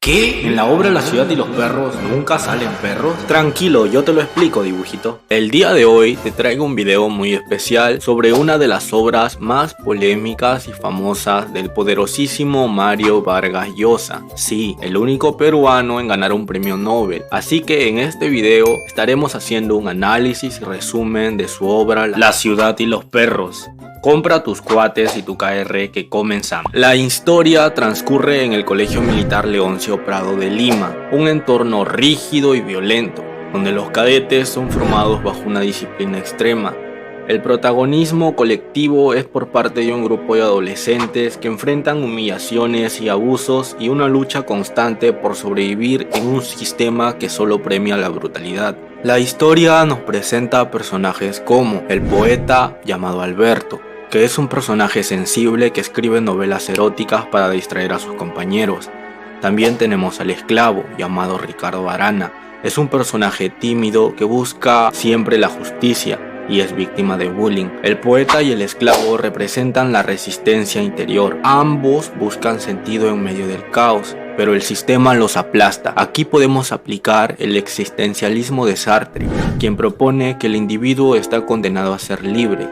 ¿Qué? ¿En la obra La ciudad y los perros nunca salen perros? Tranquilo, yo te lo explico, dibujito. El día de hoy te traigo un video muy especial sobre una de las obras más polémicas y famosas del poderosísimo Mario Vargas Llosa. Sí, el único peruano en ganar un premio Nobel. Así que en este video estaremos haciendo un análisis y resumen de su obra La ciudad y los perros. Compra tus cuates y tu KR que comenzamos. La historia transcurre en el Colegio Militar Leoncio Prado de Lima, un entorno rígido y violento, donde los cadetes son formados bajo una disciplina extrema. El protagonismo colectivo es por parte de un grupo de adolescentes que enfrentan humillaciones y abusos y una lucha constante por sobrevivir en un sistema que solo premia la brutalidad. La historia nos presenta personajes como el poeta llamado Alberto, que es un personaje sensible que escribe novelas eróticas para distraer a sus compañeros. También tenemos al esclavo llamado Ricardo Arana. Es un personaje tímido que busca siempre la justicia y es víctima de bullying. El poeta y el esclavo representan la resistencia interior. Ambos buscan sentido en medio del caos, pero el sistema los aplasta. Aquí podemos aplicar el existencialismo de Sartre, quien propone que el individuo está condenado a ser libre,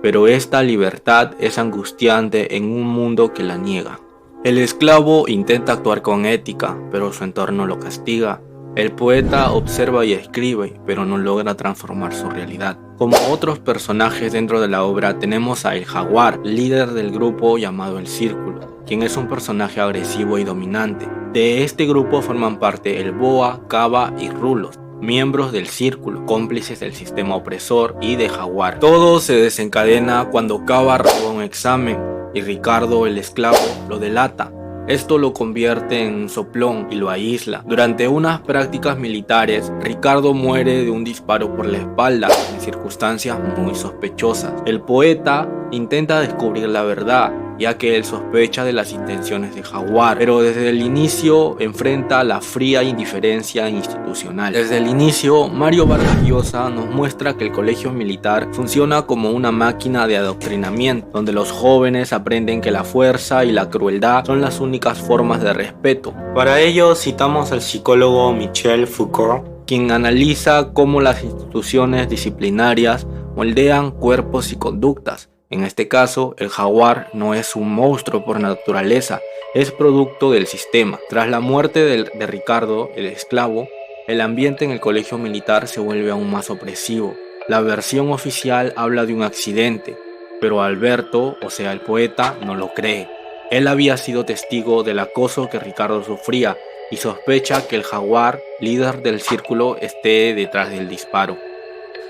pero esta libertad es angustiante en un mundo que la niega. El esclavo intenta actuar con ética, pero su entorno lo castiga. El poeta observa y escribe, pero no logra transformar su realidad. Como otros personajes dentro de la obra tenemos a El Jaguar, líder del grupo llamado El Círculo, quien es un personaje agresivo y dominante. De este grupo forman parte el Boa, Cava y Rulos, miembros del Círculo, cómplices del sistema opresor y de Jaguar. Todo se desencadena cuando Cava roba un examen y Ricardo, el esclavo, lo delata. Esto lo convierte en un soplón y lo aísla. Durante unas prácticas militares, Ricardo muere de un disparo por la espalda en circunstancias muy sospechosas. El poeta intenta descubrir la verdad, ya que él sospecha de las intenciones de Jaguar, pero desde el inicio enfrenta la fría indiferencia institucional. Desde el inicio, Mario Vargas Llosa nos muestra que el colegio militar funciona como una máquina de adoctrinamiento, donde los jóvenes aprenden que la fuerza y la crueldad son las únicas formas de respeto. Para ello citamos al psicólogo Michel Foucault, quien analiza cómo las instituciones disciplinarias moldean cuerpos y conductas. En este caso, el Jaguar no es un monstruo por naturaleza, es producto del sistema. Tras la muerte de Ricardo, el esclavo, el ambiente en el colegio militar se vuelve aún más opresivo. La versión oficial habla de un accidente, pero Alberto, o sea el poeta, no lo cree. Él había sido testigo del acoso que Ricardo sufría y sospecha que el Jaguar, líder del Círculo, esté detrás del disparo.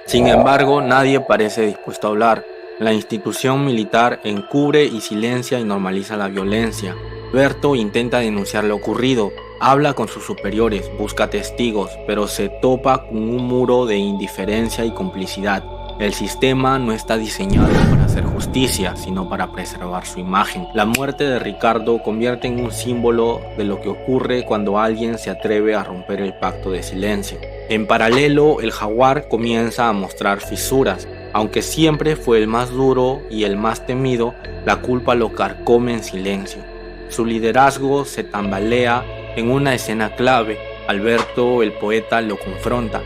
Sin embargo, nadie parece dispuesto a hablar. La institución militar encubre y silencia y normaliza la violencia. Alberto intenta denunciar lo ocurrido, habla con sus superiores, busca testigos, pero se topa con un muro de indiferencia y complicidad. El sistema no está diseñado para hacer justicia, sino para preservar su imagen. La muerte de Ricardo convierte en un símbolo de lo que ocurre cuando alguien se atreve a romper el pacto de silencio. En paralelo, el Jaguar comienza a mostrar fisuras. Aunque siempre fue el más duro y el más temido, la culpa lo carcome en silencio. Su liderazgo se tambalea en una escena clave. Alberto, el poeta, lo confronta.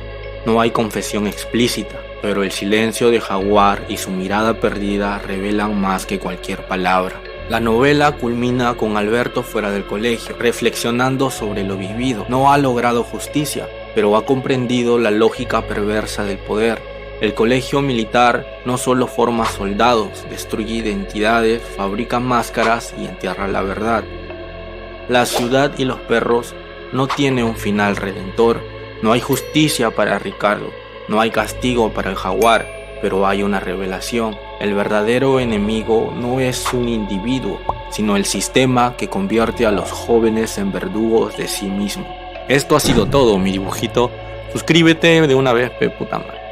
No hay confesión explícita, pero el silencio de Jaguar y su mirada perdida revelan más que cualquier palabra. La novela culmina con Alberto fuera del colegio, reflexionando sobre lo vivido. No ha logrado justicia, pero ha comprendido la lógica perversa del poder. El colegio militar no solo forma soldados, destruye identidades, fabrica máscaras y entierra la verdad. La ciudad y los perros no tiene un final redentor. No hay justicia para Ricardo, no hay castigo para el Jaguar, pero hay una revelación. El verdadero enemigo no es un individuo, sino el sistema que convierte a los jóvenes en verdugos de sí mismo. Esto ha sido todo, mi dibujito. Suscríbete de una vez, puta madre.